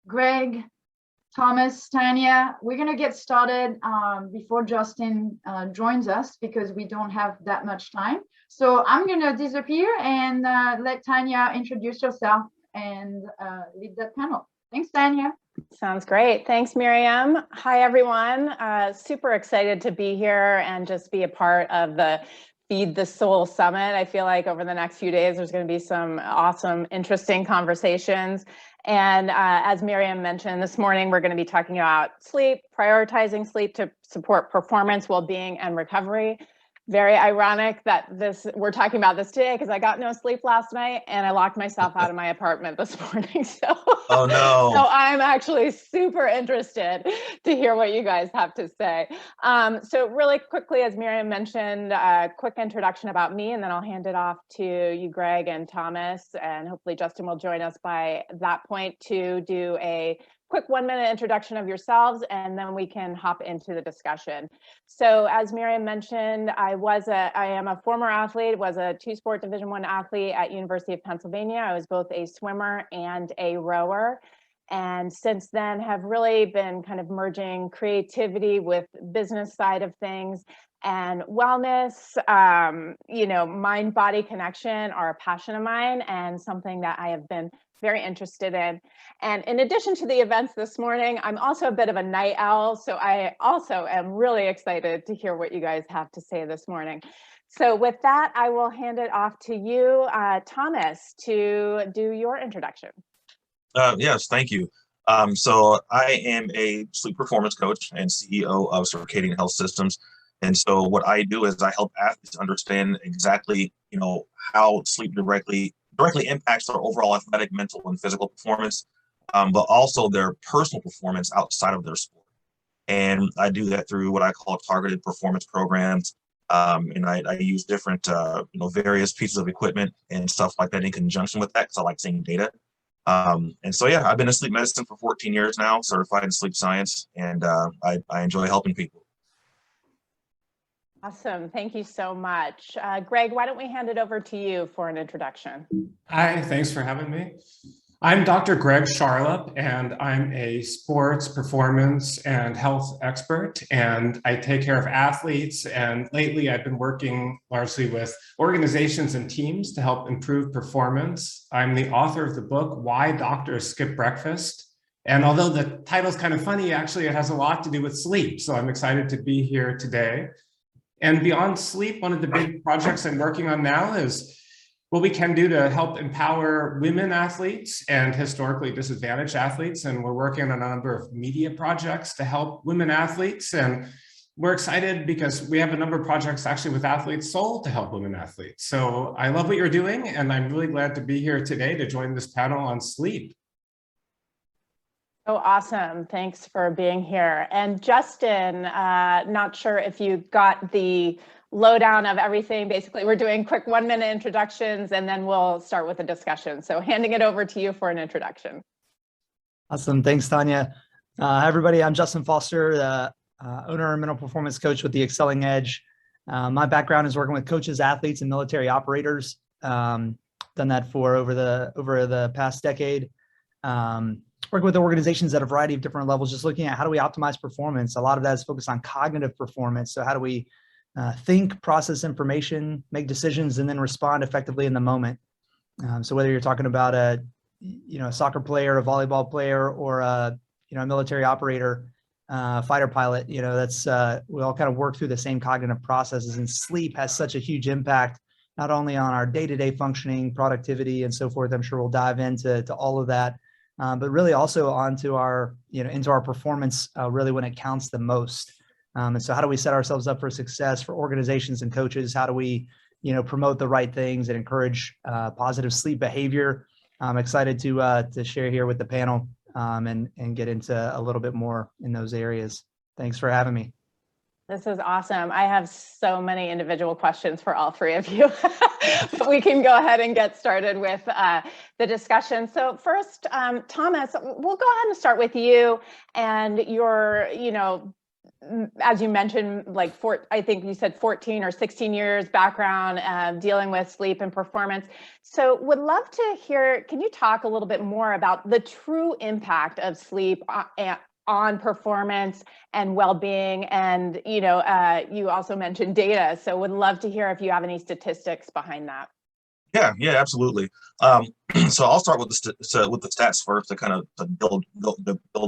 Greg, Thomas, Tanya. We're going to get started before Justin joins us because we don't have that much time. So I'm going to disappear and let Tanya introduce herself and lead that panel. Thanks, Tanya. Sounds great. Thanks, Miriam. Hi, everyone. Super excited to be here and just be a part of the Feed the Soul Summit. I feel like over the next few days, there's going to be some awesome, interesting conversations. And as Miriam mentioned this morning, we're going to be talking about sleep, prioritizing sleep to support performance, well-being, and recovery. Very ironic that we're talking about this today because I got no sleep last night and I locked myself out of my apartment this morning. So, oh no! So I'm actually super interested to hear what you guys have to say. So really quickly, as Miriam mentioned, a quick introduction about me, and then I'll hand it off to you, Greg and Thomas, and hopefully Justin will join us by that point to do a quick 1-minute introduction of yourselves, and then we can hop into the discussion. So as Miriam mentioned, I am a former athlete, was a two-sport Division I athlete at University of Pennsylvania. I was both a swimmer and a rower. And since then have really been kind of merging creativity with business side of things, and wellness, mind-body connection are a passion of mine and something that I have been very interested in. And in addition to the events this morning, I'm also a bit of a night owl. So I also am really excited to hear what you guys have to say this morning. So with that, I will hand it off to you, Thomas, to do your introduction. Yes, thank you. So I am a sleep performance coach and CEO of Circadian Health Systems. And so what I do is I help athletes understand exactly, how sleep directly impacts their overall athletic, mental, and physical performance, but also their personal performance outside of their sport. And I do that through what I call targeted performance programs. And I use different, various pieces of equipment and stuff like that in conjunction with that because I like seeing data. And so, yeah, I've been in sleep medicine for 14 years now, certified in sleep science, and I enjoy helping people. Awesome. Thank you so much. Greg, why don't we hand it over to you for an introduction? Hi, thanks for having me. I'm Dr. Greg Charlop, and I'm a sports performance and health expert, and I take care of athletes. And lately I've been working largely with organizations and teams to help improve performance. I'm the author of the book, Why Doctors Skip Breakfast. And although the title's kind of funny, actually it has a lot to do with sleep. So I'm excited to be here today. And beyond sleep, one of the big projects I'm working on now is what we can do to help empower women athletes and historically disadvantaged athletes. And we're working on a number of media projects to help women athletes. And we're excited because we have a number of projects actually with Athlete's Soul to help women athletes. So I love what you're doing, and I'm really glad to be here today to join this panel on sleep. Oh, awesome. Thanks for being here. And Justin, not sure if you got the lowdown of everything. Basically, we're doing quick 1-minute introductions, and then we'll start with a discussion. So handing it over to you for an introduction. Awesome. Thanks, Tanya. Hi, everybody. I'm Justin Foster, the owner and mental performance coach with the Excelling Edge. My background is working with coaches, athletes, and military operators. Done that for over the past decade. Working with organizations at a variety of different levels, just looking at how do we optimize performance. A lot of that is focused on cognitive performance. So how do we think, process information, make decisions, and then respond effectively in the moment. So whether you're talking about a soccer player, a volleyball player, or a military operator, fighter pilot, that's we all kind of work through the same cognitive processes. And sleep has such a huge impact not only on our day-to-day functioning, productivity, and so forth. I'm sure we'll dive into all of that. But really also onto our, into our performance, really when it counts the most. And so how do we set ourselves up for success for organizations and coaches? How do we, promote the right things and encourage positive sleep behavior? I'm excited to share here with the panel and get into a little bit more in those areas. Thanks for having me. This is awesome. I have so many individual questions for all three of you, but we can go ahead and get started with the discussion. So first, Thomas, we'll go ahead and start with you and your, as you mentioned, like I think you said 14 or 16 years background dealing with sleep and performance. So would love to hear, can you talk a little bit more about the true impact of sleep on performance and well-being? And, you know, you also mentioned data. So would love to hear if you have any statistics behind that. Yeah, absolutely. So I'll start with the stats first to kind of build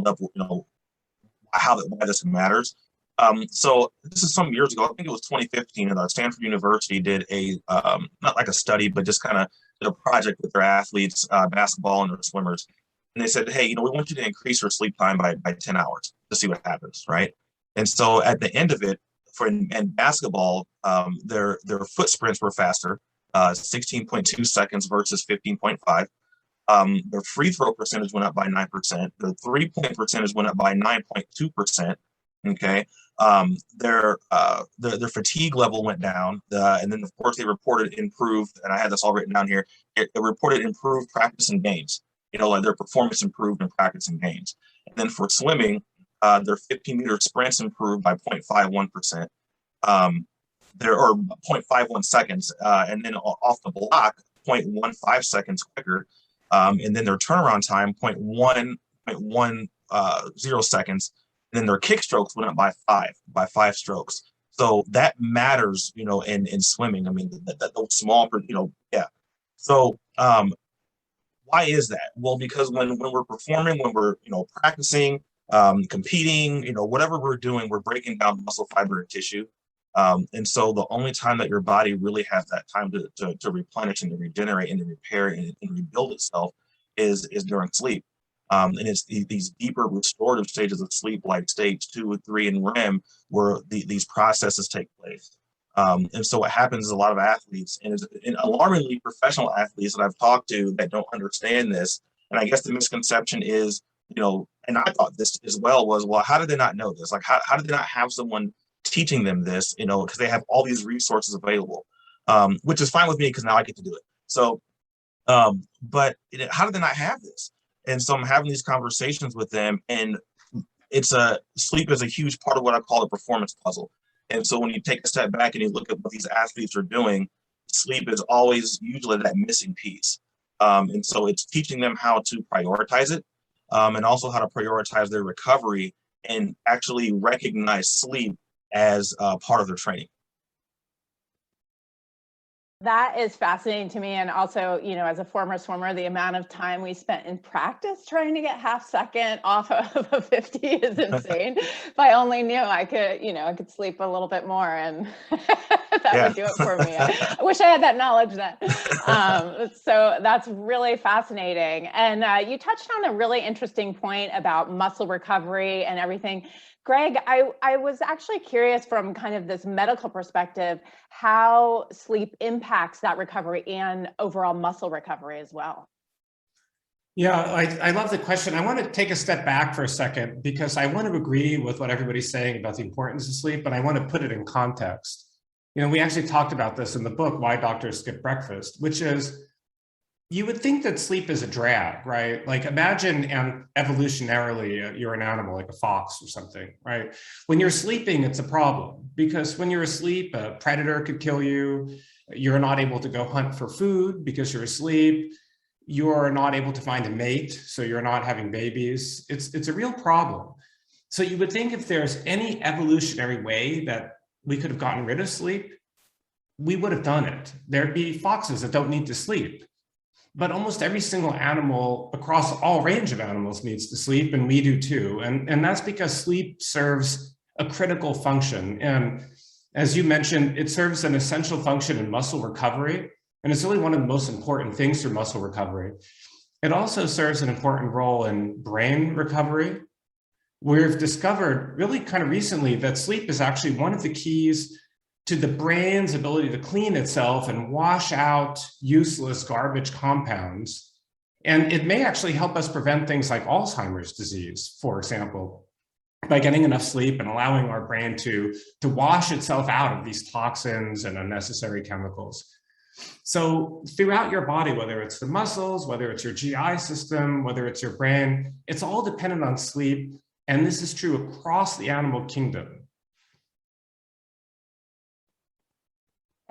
up, you know, why this matters. So this is some years ago. I think it was 2015, and Stanford University did a not like a study, but just kind of did a project with their athletes, basketball and their swimmers. And they said, hey, you know, we want you to increase your sleep time by 10 hours to see what happens, right? And so at the end of it, in basketball, their foot sprints were faster, 16.2 seconds versus 15.5. Their free throw percentage went up by 9%. Their 3-point percentage went up by 9.2%. Okay. Their fatigue level went down. And then of course they reported improved, and I had this all written down here. It reported improved practice and games. You know, like their performance improved in practice and games. And then for swimming, their 15-meter sprints improved by 0.51%. Or 0.51 seconds, and then off the block, 0.15 seconds quicker. And then their turnaround time, 0.10 seconds. And then their kick strokes went up by 5 strokes. So that matters, you know, in swimming. I mean, those small, you know, yeah. So why is that? Well, because when we're performing, when we're, you know, practicing, competing, you know, whatever we're doing, we're breaking down muscle fiber and tissue. And so the only time that your body really has that time to replenish and to regenerate and to repair and rebuild itself is during sleep. And it's these deeper restorative stages of sleep, like stage 2 and 3 in REM, where these processes take place. And so what happens is a lot of athletes, and alarmingly professional athletes that I've talked to that don't understand this, and I guess the misconception is, you know, and I thought this as well, was, well, how did they not know this? Like, how did they not have someone teaching them this, you know, because they have all these resources available, which is fine with me because now I get to do it. So, but how did they not have this? And so I'm having these conversations with them, and sleep is a huge part of what I call the performance puzzle. And so when you take a step back and you look at what these athletes are doing, sleep is always usually that missing piece. And so it's teaching them how to prioritize it, and also how to prioritize their recovery and actually recognize sleep as part of their training. That is fascinating to me. And also, you know, as a former swimmer, the amount of time we spent in practice trying to get half second off of a 50 is insane. If I only knew, I could, you know, I could sleep a little bit more, and that would do it for me. I wish I had that knowledge then. So that's really fascinating. And you touched on a really interesting point about muscle recovery and everything. Greg, I was actually curious from kind of this medical perspective, how sleep impacts that recovery and overall muscle recovery as well. Yeah, I love the question. I want to take a step back for a second, because I want to agree with what everybody's saying about the importance of sleep, but I want to put it in context. You know, we actually talked about this in the book, Why Doctors Skip Breakfast, which is, you would think that sleep is a drag, right? Like, imagine evolutionarily, you're an animal like a fox or something, right? When you're sleeping, it's a problem, because when you're asleep, a predator could kill you. You're not able to go hunt for food because you're asleep. You're not able to find a mate, so you're not having babies. It's a real problem. So you would think if there's any evolutionary way that we could have gotten rid of sleep, we would have done it. There'd be foxes that don't need to sleep. But almost every single animal across all range of animals needs to sleep, and we do too. And that's because sleep serves a critical function. And as you mentioned, it serves an essential function in muscle recovery. And it's really one of the most important things for muscle recovery. It also serves an important role in brain recovery. We've discovered really kind of recently that sleep is actually one of the keys to the brain's ability to clean itself and wash out useless garbage compounds. And it may actually help us prevent things like Alzheimer's disease, for example, by getting enough sleep and allowing our brain to wash itself out of these toxins and unnecessary chemicals. So throughout your body, whether it's the muscles, whether it's your GI system, whether it's your brain, it's all dependent on sleep. And this is true across the animal kingdom.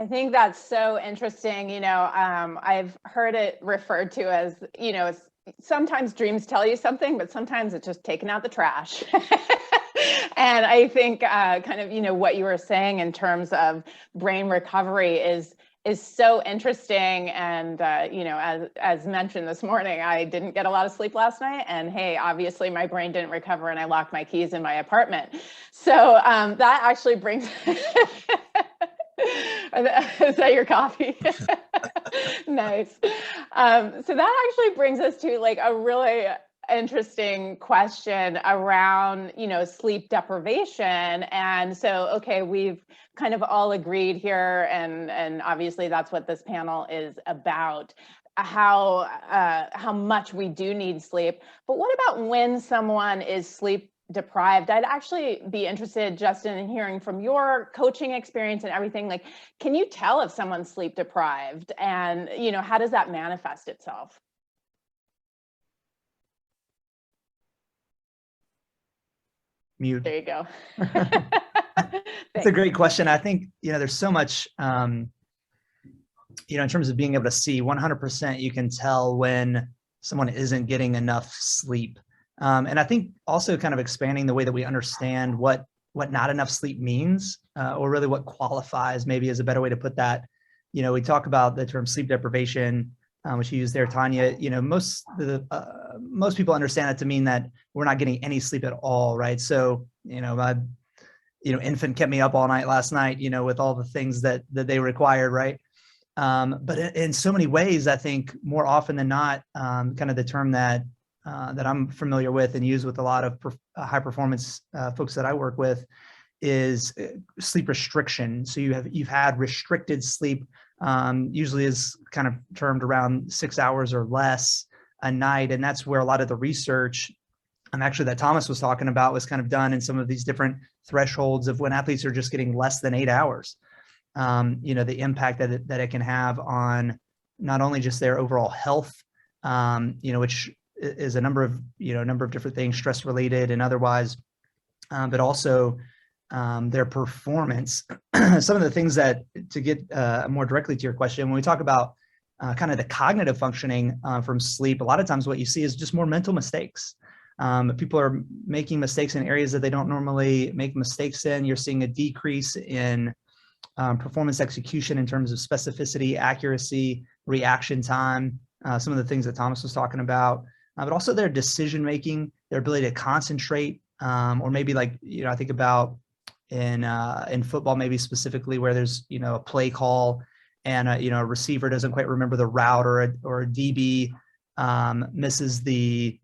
I think that's so interesting. You know, I've heard it referred to as, you know, sometimes dreams tell you something, but sometimes it's just taking out the trash. And I think kind of, you know, what you were saying in terms of brain recovery is so interesting. And, you know, as mentioned this morning, I didn't get a lot of sleep last night. And hey, obviously my brain didn't recover and I locked my keys in my apartment. So that actually brings... Is that your coffee? Nice. So that actually brings us to like a really interesting question around, you know, sleep deprivation. And so, okay, we've kind of all agreed here, and obviously that's what this panel is about, how much we do need sleep. But what about when someone is sleep deprived? I'd actually be interested, Justin, in hearing from your coaching experience and everything. Like, can you tell if someone's sleep deprived, and, you know, how does that manifest itself? Mute. There you go. That's a great question. I think, you know, there's so much, you know, in terms of being able to see 100%, you can tell when someone isn't getting enough sleep. And I think also kind of expanding the way that we understand what not enough sleep means, or really what qualifies, maybe is a better way to put that. You know, we talk about the term sleep deprivation, which you used there, Tanya. You know, most people understand that to mean that we're not getting any sleep at all, right? So, you know, my infant kept me up all night last night, you know, with all the things that they required, right? But in so many ways, I think more often than not, kind of the term that I'm familiar with and use with a lot of high performance folks that I work with is sleep restriction. So you've had restricted sleep, usually is kind of termed around 6 hours or less a night. And that's where a lot of the research, actually that Thomas was talking about, was kind of done in some of these different thresholds of when athletes are just getting less than 8 hours. You know, the impact that it can have on not only just their overall health, you know, which is a number of different things, stress related and otherwise, but also their performance. Some of the things that, to get more directly to your question, when we talk about kind of the cognitive functioning from sleep, a lot of times what you see is just more mental mistakes. People are making mistakes in areas that they don't normally make mistakes in. You're seeing a decrease in performance execution in terms of specificity, accuracy, reaction time, some of the things that Thomas was talking about. But also their decision making, their ability to concentrate, or maybe like, you know, I think about in football, maybe specifically where there's, you know, a play call and you know, a receiver doesn't quite remember the route, or a DB misses the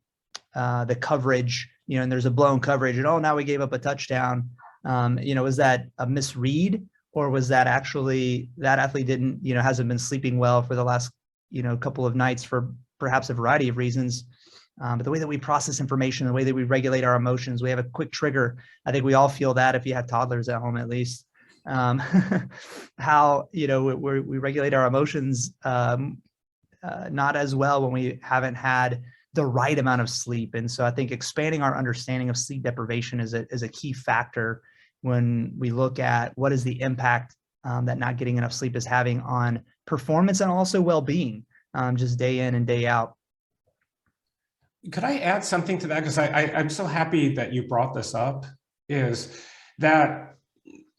coverage, you know, and there's a blown coverage, and oh, now we gave up a touchdown. You know, is that a misread, or was that actually that athlete didn't, you know, hasn't been sleeping well for the last, you know, couple of nights for perhaps a variety of reasons? But the way that we process information, the way that we regulate our emotions, we have a quick trigger. I think we all feel that if you have toddlers at home, at least. How, you know, we regulate our emotions not as well when we haven't had the right amount of sleep. And so I think expanding our understanding of sleep deprivation is a key factor when we look at what is the impact that not getting enough sleep is having on performance and also well-being, just day in and day out. Could I add something to that? Because I'm so happy that you brought this up, is that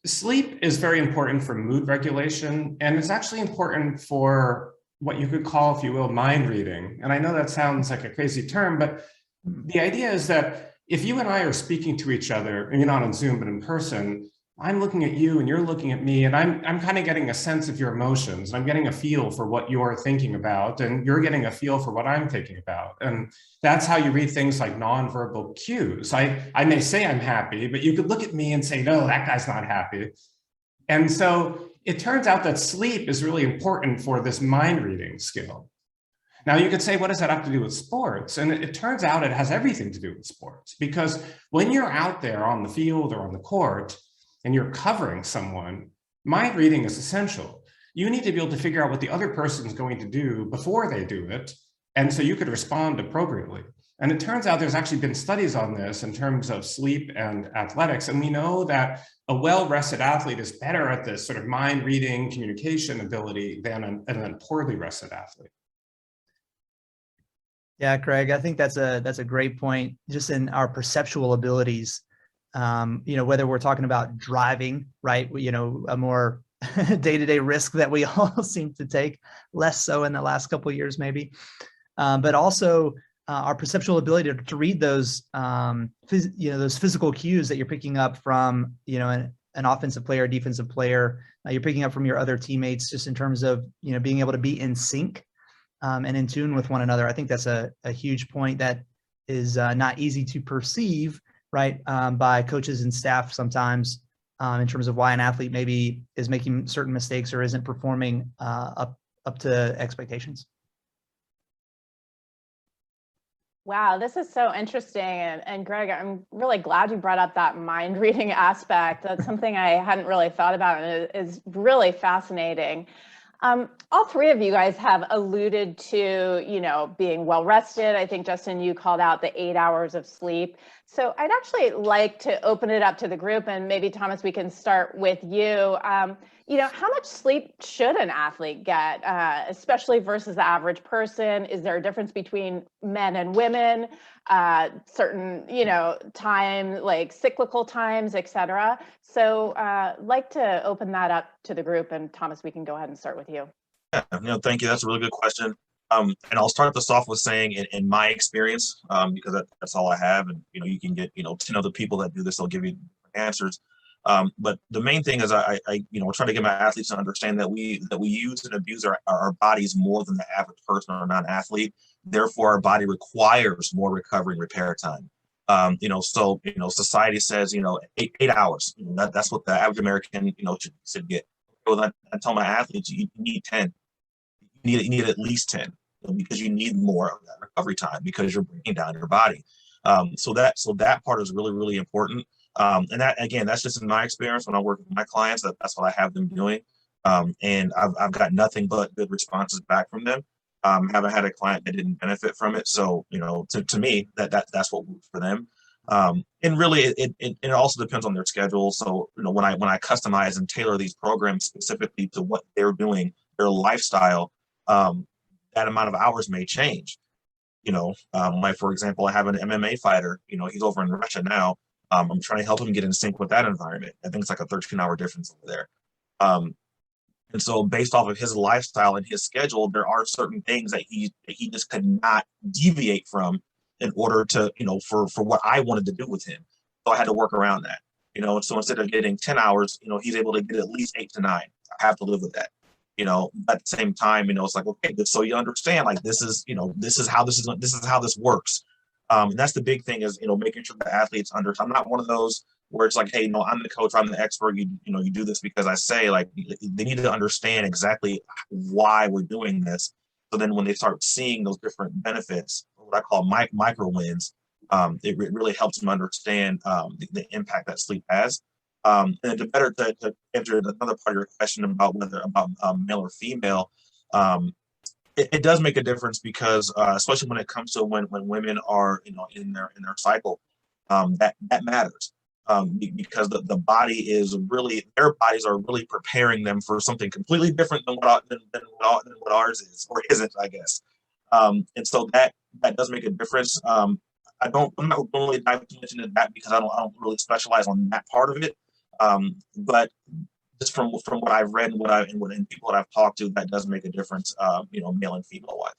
sleep is very important for mood regulation, and it's actually important for what you could call, if you will, mind reading. And I know that sounds like a crazy term, but the idea is that if you and I are speaking to each other, and you're not on Zoom, but in person, I'm looking at you and you're looking at me, and I'm kind of getting a sense of your emotions. I'm getting a feel for what you're thinking about, and you're getting a feel for what I'm thinking about. And that's how you read things like nonverbal cues. I may say I'm happy, but you could look at me and say, no, that guy's not happy. And so it turns out that sleep is really important for this mind reading skill. Now you could say, what does that have to do with sports? And it turns out it has everything to do with sports, because when you're out there on the field or on the court, and you're covering someone, mind reading is essential. You need to be able to figure out what the other person is going to do before they do it, and so you could respond appropriately. And it turns out there's actually been studies on this in terms of sleep and athletics. And we know that a well-rested athlete is better at this sort of mind reading communication ability than a poorly rested athlete. Yeah, Craig, I think that's a great point. Just in our perceptual abilities, whether we're talking about driving, right? A more day-to-day risk that we all seem to take, less so in the last couple of years, maybe, but also our perceptual ability to read those, those physical cues that you're picking up from, an offensive player, defensive player, you're picking up from your other teammates, just in terms of, being able to be in sync and in tune with one another. I think that's a huge point that is not easy to perceive, right, by coaches and staff sometimes, in terms of why an athlete maybe is making certain mistakes or isn't performing up to expectations. Wow, this is so interesting. And Greg, I'm really glad you brought up that mind reading aspect. That's something I hadn't really thought about, and it is really fascinating. All three of you guys have alluded to, being well rested. I think, Justin, you called out the 8 hours of sleep. So I'd actually like to open it up to the group, and maybe Thomas, we can start with you. How much sleep should an athlete get, especially versus the average person? Is there a difference between men and women, certain, time, like cyclical times, et cetera? So like to open that up to the group, and Thomas, we can go ahead and start with you. Yeah, thank you. That's a really good question. And I'll start this off with saying, in my experience, because that's all I have, and you can get 10 other people that do this, they'll give you answers. But the main thing is I try to get my athletes to understand that we use and abuse our bodies more than the average person or non-athlete. Therefore, our body requires more recovery and repair time. Society says 8 hours. That's what the average American should get. So I tell my athletes, you need 10. You need at least 10, because you need more of that recovery time, because you're breaking down your body. So that part is really, really important. And that, again, that's just in my experience when I work with my clients. That's what I have them doing. And I've got nothing but good responses back from them. Haven't had a client that didn't benefit from it. So, to me, that's what works for them. And really, it also depends on their schedule. So, when I customize and tailor these programs specifically to what they're doing, their lifestyle, that amount of hours may change. Like, for example, I have an MMA fighter. He's over in Russia now. I'm trying to help him get in sync with that environment. I think it's like a 13-hour difference over there. And so, based off of his lifestyle and his schedule, there are certain things that he just could not deviate from in order to, for what I wanted to do with him. So I had to work around that. So instead of getting 10 hours, he's able to get at least 8 to 9. I have to live with that. At the same time, it's like, okay, so you understand, like, this is how this works. And that's the big thing is, making sure the athletes understand. I'm not one of those where it's like, hey, I'm the coach, I'm the expert. You do this because I say. Like, they need to understand exactly why we're doing this. So then when they start seeing those different benefits, what I call micro wins, it really helps them understand the impact that sleep has. And to better to answer another part of your question about male or female, it does make a difference, because especially when it comes to when women are in their cycle, that matters, because the body is really, their bodies are really preparing them for something completely different than what ours is, or isn't, I guess. And so that does make a difference. I'm not really diving too much into that, because I don't really specialize on that part of it. But just from what I've read and people that I've talked to, that does make a difference, male and female wise.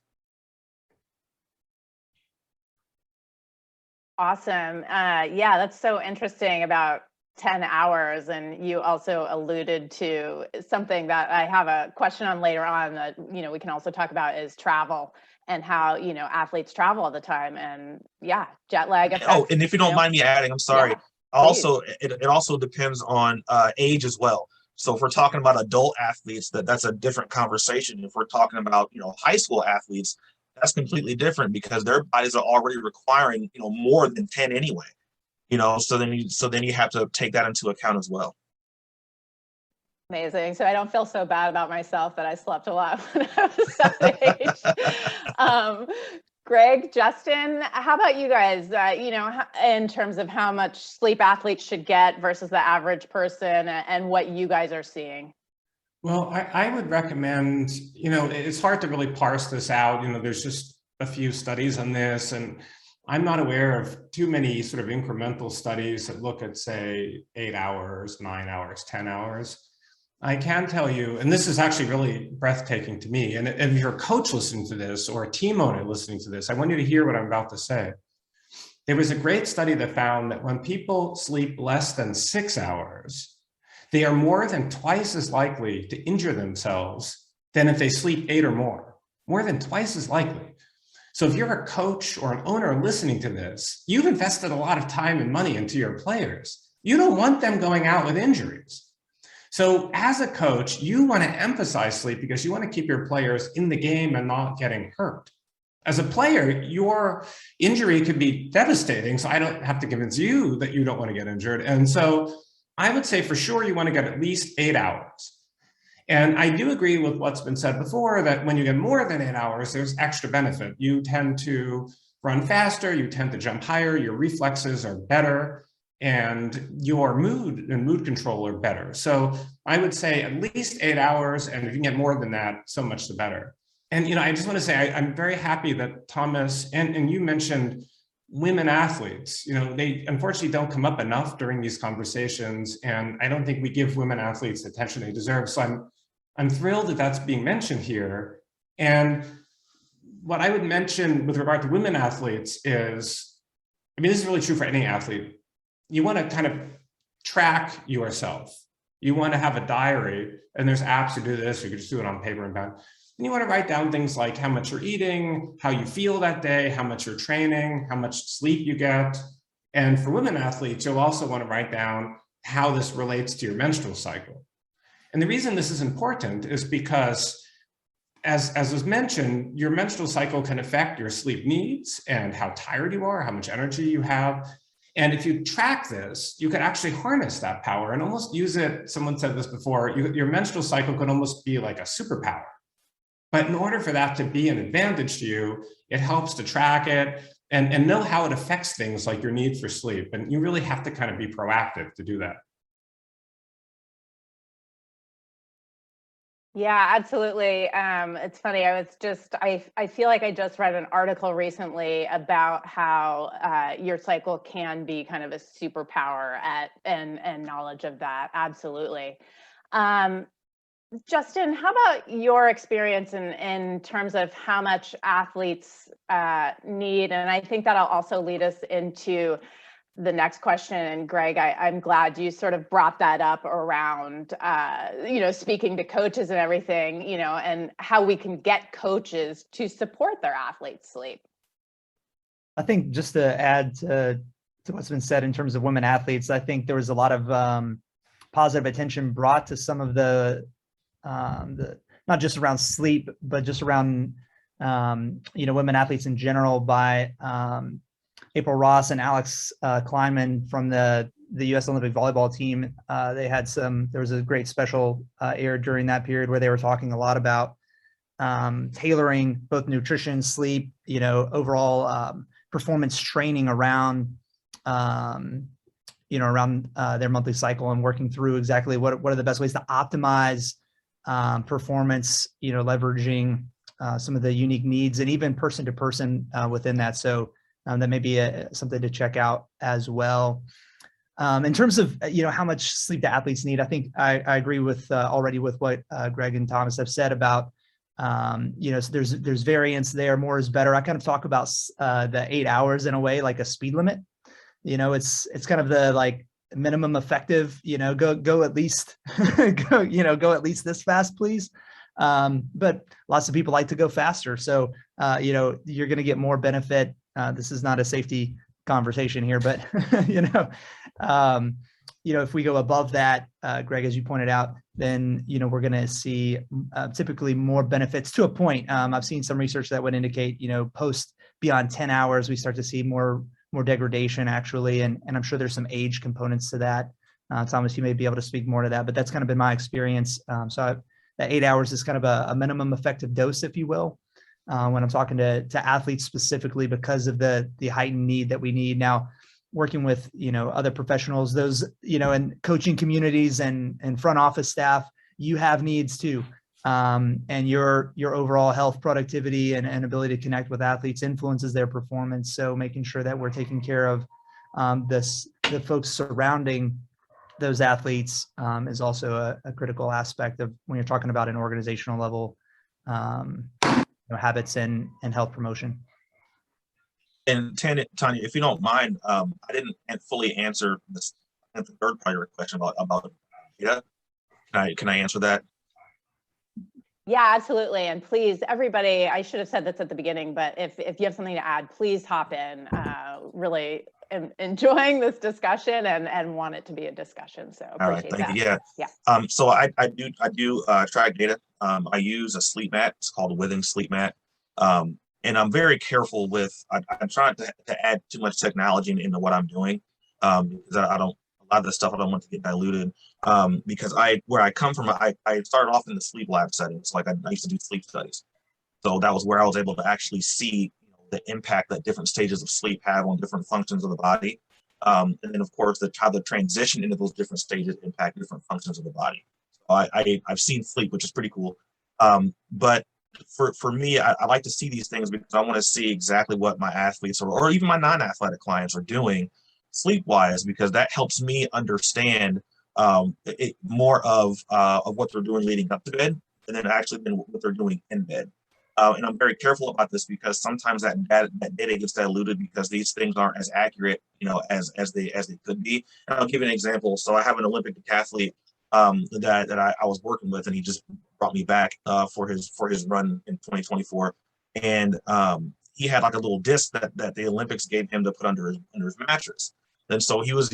Awesome. Yeah, that's so interesting about 10 hours. And you also alluded to something that I have a question on later on that, we can also talk about, is travel, and how, athletes travel all the time, and yeah, jet lag effects. Oh, and if you don't mind me adding, I'm sorry. Yeah, also, it also depends on age as well. So if we're talking about adult athletes, that's a different conversation. If we're talking about, high school athletes, that's completely different, because their bodies are already requiring, more than 10 anyway. So then you have to take that into account as well. Amazing. So I don't feel so bad about myself that I slept a lot when I was that age. Greg, Justin, how about you guys? In terms of how much sleep athletes should get versus the average person, and what you guys are seeing. Well, I would recommend, it's hard to really parse this out. There's just a few studies on this, and I'm not aware of too many sort of incremental studies that look at, say, 8 hours, 9 hours, 10 hours. I can tell you, and this is actually really breathtaking to me, and if you're a coach listening to this or a team owner listening to this, I want you to hear what I'm about to say. There was a great study that found that when people sleep less than 6 hours, they are more than twice as likely to injure themselves than if they sleep 8 or more than twice as likely. So if you're a coach or an owner listening to this, you've invested a lot of time and money into your players. You don't want them going out with injuries. So as a coach, you want to emphasize sleep because you want to keep your players in the game and not getting hurt. As a player, your injury could be devastating, so I don't have to convince you that you don't want to get injured. And so I would say for sure you want to get at least 8 hours. And I do agree with what's been said before that when you get more than 8 hours, there's extra benefit. You tend to run faster, you tend to jump higher, your reflexes are better, and your mood and mood control are better. So I would say at least 8 hours, and if you can get more than that, so much the better. And I just want to say I'm very happy that Thomas and you mentioned women athletes. They unfortunately don't come up enough during these conversations, and I don't think we give women athletes the attention they deserve. So I'm thrilled that that's being mentioned here. And what I would mention with regard to women athletes is, this is really true for any athlete. You want to kind of track yourself. You want to have a diary, and there's apps to do this. You can just do it on paper and pen. And you want to write down things like how much you're eating, how you feel that day, how much you're training, how much sleep you get. And for women athletes, you'll also want to write down how this relates to your menstrual cycle. And the reason this is important is because, as was mentioned, your menstrual cycle can affect your sleep needs and how tired you are, how much energy you have. And if you track this, you can actually harness that power and almost use it. Someone said this before, your menstrual cycle could almost be like a superpower. But in order for that to be an advantage to you, it helps to track it and know how it affects things like your need for sleep. And you really have to kind of be proactive to do that. Yeah, absolutely. It's funny. I feel like I just read an article recently about how your cycle can be kind of a superpower and knowledge of that. Absolutely. Justin, how about your experience in terms of how much athletes need? And I think that'll also lead us into the next question. And Greg, I'm glad you sort of brought that up around, speaking to coaches and everything, and how we can get coaches to support their athletes' sleep. I think just to add to what's been said in terms of women athletes, I think there was a lot of positive attention brought to some of the not just around sleep, but just around, women athletes in general by April Ross and Alex Kleinman from the U.S. Olympic volleyball team. There was a great special aired during that period where they were talking a lot about tailoring both nutrition, sleep, overall performance training around, their monthly cycle and working through exactly what are the best ways to optimize performance, leveraging some of the unique needs and even person to person within that. So that may be something to check out as well. In terms of, how much sleep the athletes need, I think I agree with already with what Greg and Thomas have said about, so there's variance there. More is better. I kind of talk about the 8 hours in a way, like a speed limit. It's kind of the minimum effective, go at least, go at least this fast, please. But lots of people like to go faster. So, you're going to get more benefit. This is not a safety conversation here, but, if we go above that, Greg, as you pointed out, then, we're going to see typically more benefits to a point. I've seen some research that would indicate, post beyond 10 hours, we start to see more degradation actually. And I'm sure there's some age components to that. Thomas, you may be able to speak more to that, but that's kind of been my experience. So that 8 hours is kind of a minimum effective dose, if you will. when I'm talking to athletes specifically, because of the heightened need that we need now. Working with, other professionals, those, and coaching communities and front office staff, you have needs too. And your overall health, productivity, and ability to connect with athletes influences their performance. So making sure that we're taking care of the folks surrounding those athletes is also a critical aspect of when you're talking about an organizational level habits and health promotion. And Tanya, if you don't mind, I didn't fully answer the third part of your question about data. Can I answer that? Yeah, absolutely. And please, everybody, I should have said this at the beginning, but if you have something to add, please hop in. Really enjoying this discussion and want it to be a discussion. So appreciate all right, thank that. you. Yeah. So I do track data. I use a sleep mat. It's called a Withing sleep mat. And I'm very careful with, I'm trying to add too much technology into what I'm doing, because a lot of the stuff I don't want to get diluted, because where I come from, I started off in the sleep lab settings. Like I used to do sleep studies. So that was where I was able to actually see the impact that different stages of sleep have on different functions of the body. And then of course, how the transition into those different stages impact different functions of the body. So I've seen sleep, which is pretty cool. But for me, I like to see these things because I want to see exactly what my athletes or even my non-athletic clients are doing sleep-wise, because that helps me understand more of what they're doing leading up to bed, and then actually what they're doing in bed. And I'm very careful about this because sometimes that data gets diluted because these things aren't as accurate, as they could be. And I'll give you an example. So I have an Olympic decathlete that I was working with, and he just brought me back for his run in 2024, and he had like a little disc that the Olympics gave him to put under his mattress. And so he was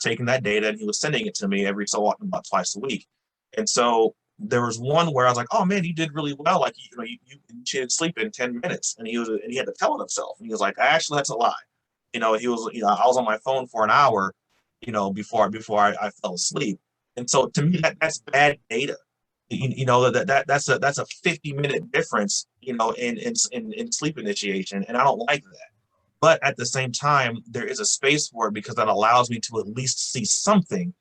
taking that data and he was sending it to me every so often, about twice a week. And so there was one where I was like, oh man, you did really well. Like, you should sleep in 10 minutes. And he had to tell it himself. And he was like, actually, that's a lie. I was on my phone for an hour, before I fell asleep. And so to me, that's bad data. That's a 50-minute difference, in sleep initiation. And I don't like that. But at the same time, there is a space for it because that allows me to at least see something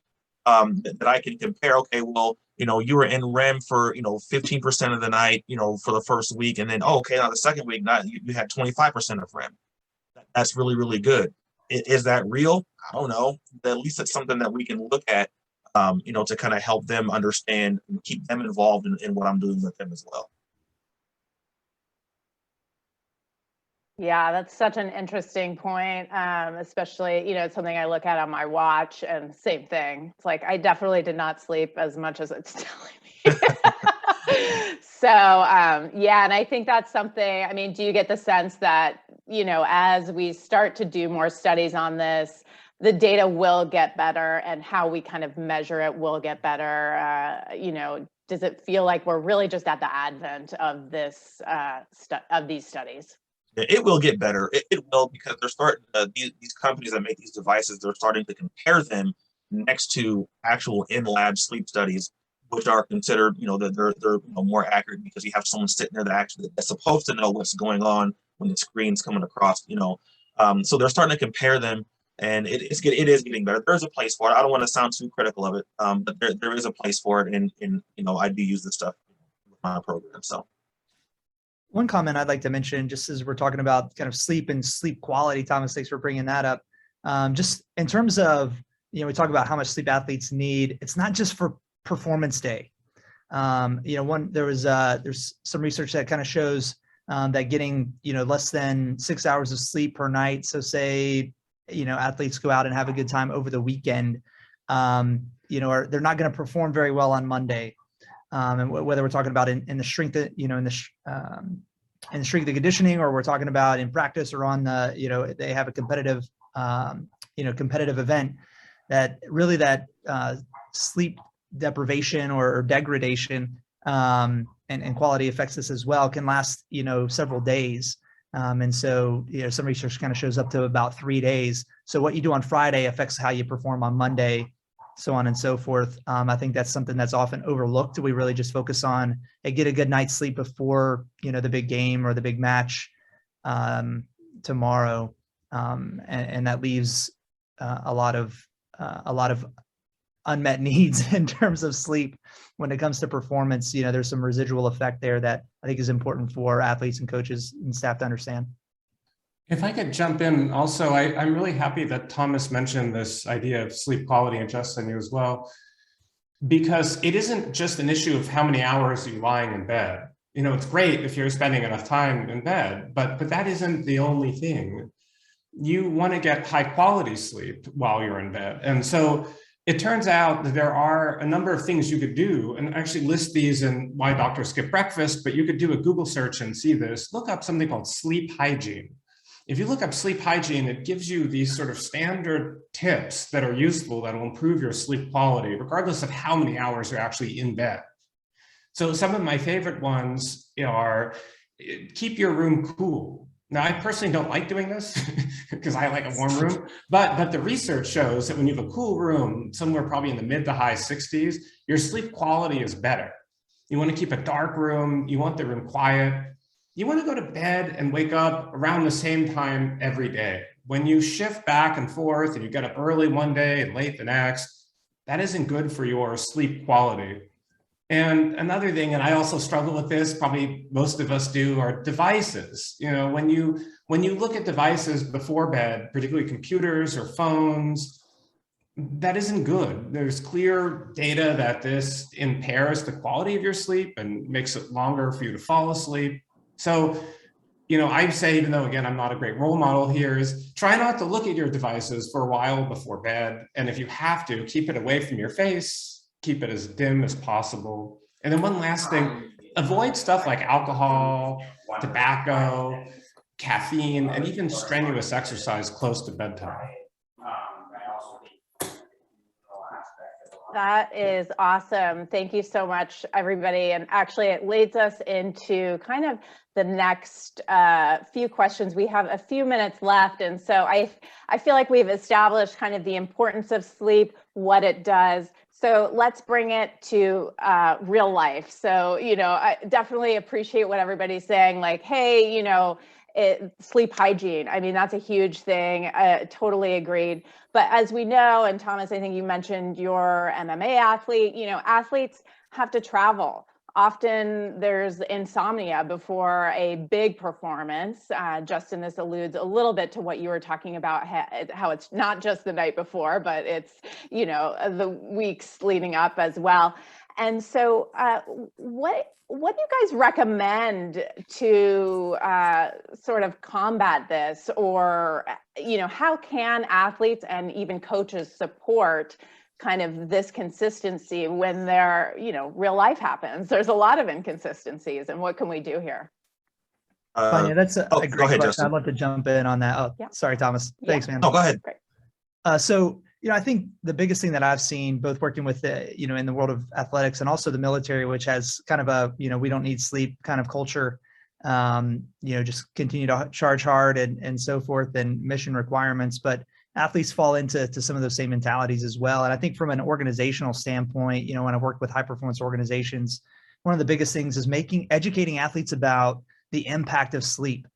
that I can compare. Okay, well, you were in REM for 15% of the night, for the first week, and then now the second week, you had 25% of REM. That's really, really good. Is that real? I don't know. But at least it's something that we can look at, to kind of help them understand and keep them involved in what I'm doing with them as well. Yeah, that's such an interesting point, especially, it's something I look at on my watch, and same thing. It's like, I definitely did not sleep as much as it's telling me. So, yeah, and I think that's something, do you get the sense that, as we start to do more studies on this, the data will get better and how we kind of measure it will get better? Does it feel like we're really just at the advent of this, of these studies? It will get better. It will, because they're starting, these companies that make these devices, they're starting to compare them next to actual in-lab sleep studies, which are considered, that they're more accurate because you have someone sitting there that's supposed to know what's going on when the screen's coming across, so they're starting to compare them, and it is getting better. There's a place for it. I don't want to sound too critical of it, but there is a place for it, and I do use this stuff with my program. So. One comment I'd like to mention, just as we're talking about kind of sleep and sleep quality, Thomas, thanks for bringing that up. Just in terms of, we talk about how much sleep athletes need. It's not just for performance day. There's some research that kind of shows that getting, less than 6 hours of sleep per night. So say, athletes go out and have a good time over the weekend, or they're not going to perform very well on Monday. And whether we're talking about in the strength, in the strength and conditioning, or we're talking about in practice or on the, they have a competitive, competitive event, that really that sleep deprivation or degradation and quality affects this as well, can last, several days. And so, some research kind of shows up to about 3 days. So what you do on Friday affects how you perform on Monday. so on and so forth. I think that's something that's often overlooked. We really just focus on, hey, get a good night's sleep before, the big game or the big match tomorrow. And that leaves a lot of unmet needs in terms of sleep when it comes to performance. There's some residual effect there that I think is important for athletes and coaches and staff to understand. If I could jump in also, I'm really happy that Thomas mentioned this idea of sleep quality, and Justin, you as well, because it isn't just an issue of how many hours you're lying in bed. It's great if you're spending enough time in bed, but that isn't the only thing. You want to get high quality sleep while you're in bed. And so it turns out that there are a number of things you could do, and actually list these in Why Doctors Skip Breakfast, but you could do a Google search and see this. Look up something called sleep hygiene. If you look up sleep hygiene, it gives you these sort of standard tips that are useful that will improve your sleep quality, regardless of how many hours you're actually in bed. So some of my favorite ones are keep your room cool. Now, I personally don't like doing this because I like a warm room, but the research shows that when you have a cool room, somewhere probably in the mid to high 60s, your sleep quality is better. You want to keep a dark room. You want the room quiet. You want to go to bed and wake up around the same time every day. When you shift back and forth and you get up early one day and late the next, that isn't good for your sleep quality. And another thing, and I also struggle with this, probably most of us do, are devices. When you look at devices before bed, particularly computers or phones, that isn't good. There's clear data that this impairs the quality of your sleep and makes it longer for you to fall asleep. So, I say, even though, again, I'm not a great role model here, is try not to look at your devices for a while before bed. And if you have to, keep it away from your face, keep it as dim as possible. And then one last thing, avoid stuff like alcohol, tobacco, caffeine, and even strenuous exercise close to bedtime. That is awesome. Thank you so much, everybody. And actually, it leads us into kind of the next few questions. We have a few minutes left. And so I feel like we've established kind of the importance of sleep, what it does. So let's bring it to real life. So, I definitely appreciate what everybody's saying, like, hey, sleep hygiene. I mean, that's a huge thing. Totally agreed. But as we know, and Thomas, I think you mentioned your MMA athlete, athletes have to travel. Often there's insomnia before a big performance. Justin, this alludes a little bit to what you were talking about, how it's not just the night before, but it's, the weeks leading up as well. And so what do you guys recommend to sort of combat this? Or, how can athletes and even coaches support kind of this consistency when real life happens? There's a lot of inconsistencies, and what can we do here? Tanya, that's a great go ahead, question. Justin. I'd love to jump in on that. Oh, yeah. Sorry, Thomas. Thanks, man. No, go ahead. Great. So, I think the biggest thing that I've seen, both working with in the world of athletics and also the military, which has kind of a, we don't need sleep kind of culture, just continue to charge hard and so forth, and mission requirements. But athletes fall into some of those same mentalities as well. And I think from an organizational standpoint, when I work with high performance organizations, one of the biggest things is educating athletes about the impact of sleep.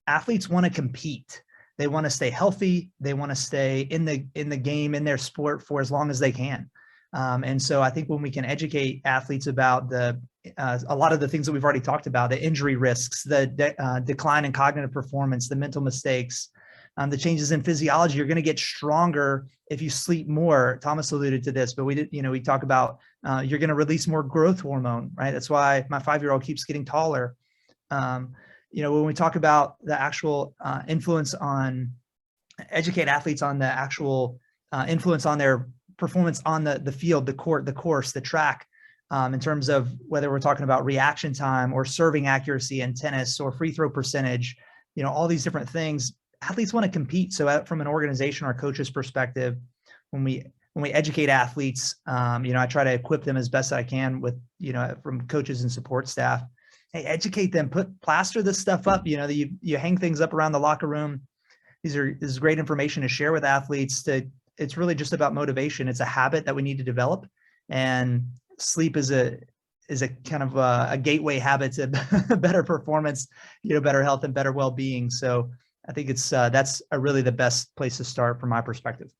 Athletes want to compete. They want to stay healthy. They want to stay in the game, in their sport for as long as they can. And so I think when we can educate athletes about a lot of the things that we've already talked about, the injury risks, the decline in cognitive performance, the mental mistakes, the changes in physiology, you're going to get stronger if you sleep more. Thomas alluded to this, but we talk about you're going to release more growth hormone, right? That's why my 5-year-old keeps getting taller. When we talk about the actual influence on educate athletes on the actual influence on their performance on the field, the court, the course, the track, in terms of whether we're talking about reaction time or serving accuracy in tennis or free throw percentage, all these different things. Athletes want to compete. So from an organization or coach's perspective, when we educate athletes, I try to equip them as best I can with, from coaches and support staff. Hey, educate them, plaster this stuff up. You hang things up around the locker room. This is great information to share with athletes to it's really just about motivation. It's a habit that we need to develop, and sleep is a kind of a gateway habit to better performance, better health and better well-being. So I think that's really the best place to start from my perspective.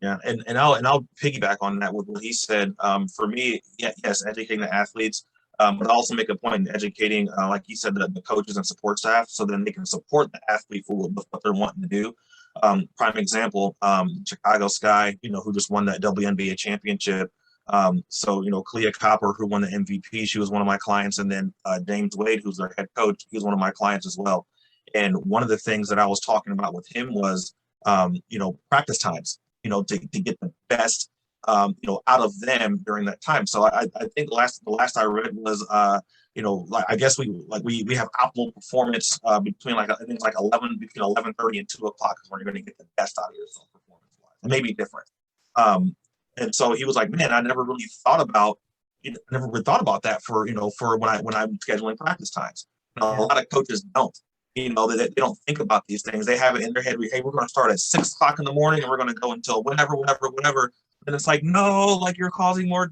Yeah, and I'll piggyback on that with what he said. For me, yes, educating the athletes, but I also make a point in educating, like you said, the coaches and support staff, so then they can support the athlete for what they're wanting to do. Prime example, Chicago Sky, who just won that WNBA championship. So, Kalia Copper, who won the MVP, she was one of my clients. And then James Wade, who's their head coach, he was one of my clients as well. And one of the things that I was talking about with him was, practice times, to get the best, out of them during that time. So I think the last I read was, I guess we have optimal performance between I think it's between 11:30 and 2 o'clock is when you're going to get the best out of yourself performance wise. It may be different. And so he was like, man, I never really thought about that for when I'm scheduling practice times. A lot of coaches don't. They don't think about these things. They have it in their head. Hey, we're going to start at 6 o'clock in the morning and we're going to go until whenever. And it's like, no, like you're causing more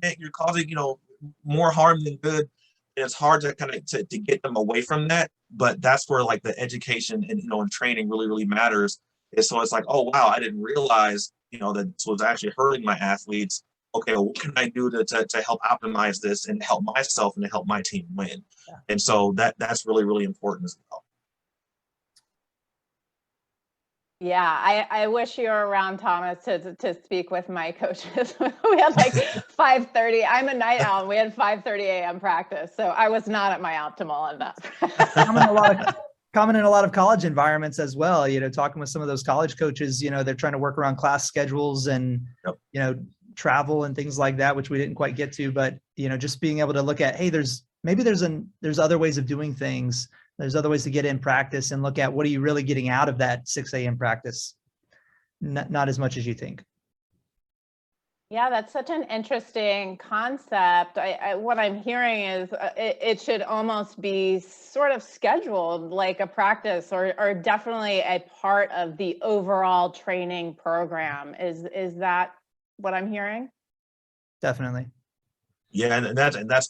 harm than good. And it's hard to kind of to get them away from that. But that's where like the education and training really, really matters. And so it's like, oh wow, I didn't realize that this was actually hurting my athletes. Okay, well, what can I do to help optimize this and help myself and to help my team win? Yeah. And so that's really, really important as well. Yeah, I wish you were around, Thomas, to speak with my coaches. We had like 5:30. I'm a night owl. We had 5:30 a.m. practice, so I was not at my optimal enough. Common in a lot of college environments as well. Talking with some of those college coaches, they're trying to work around class schedules and travel and things like that, which we didn't quite get to. But just being able to look at, hey, there's other ways of doing things. There's other ways to get in practice and look at what are you really getting out of that 6 a.m. practice? Not as much as you think. Yeah, that's such an interesting concept. What I'm hearing is it should almost be sort of scheduled like a practice or definitely a part of the overall training program. Is that what I'm hearing? Definitely. Yeah, and that's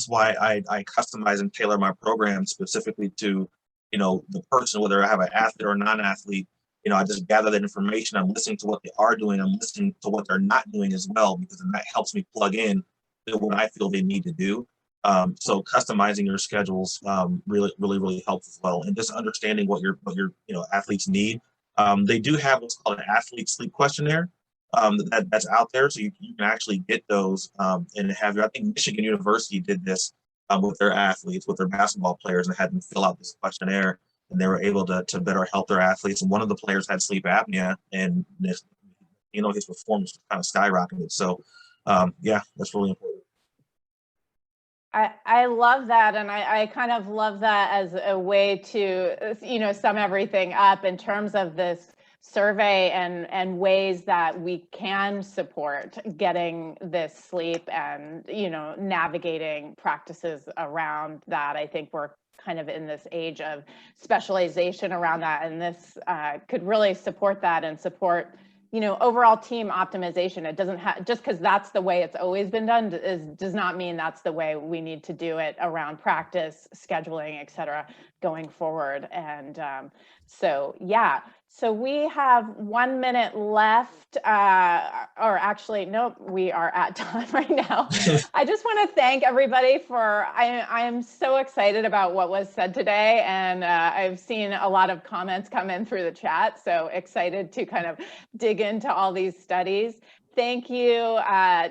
why I customize and tailor my program specifically to, the person, whether I have an athlete or a non-athlete. I just gather that information. I'm listening to what they are doing. I'm listening to what they're not doing as well, because then that helps me plug in to what I feel they need to do. So customizing your schedules really, really, really helps as well. And just understanding what your athletes need. They do have what's called an athlete sleep questionnaire that's out there. So you can actually get those and have I think Michigan University did this with their athletes, with their basketball players, and had them fill out this questionnaire. And they were able to better help their athletes. And one of the players had sleep apnea, and his performance kind of skyrocketed. So, that's really important. I love that, and I kind of love that as a way to sum everything up in terms of this survey and ways that we can support getting this sleep and navigating practices around that. I think we're kind of in this age of specialization around that, and this could really support that and support overall team optimization. It doesn't have, just because that's the way it's always been done does not mean that's the way we need to do it around practice, scheduling, et cetera, going forward. And so we have 1 minute left, or actually, nope, we are at time right now. I just want to thank everybody I am so excited about what was said today, and I've seen a lot of comments come in through the chat, so excited to kind of dig into all these studies. Thank you,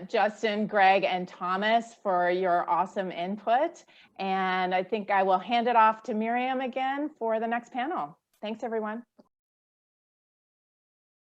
Justin, Greg, and Thomas for your awesome input. And I think I will hand it off to Miriam again for the next panel. Thanks, everyone.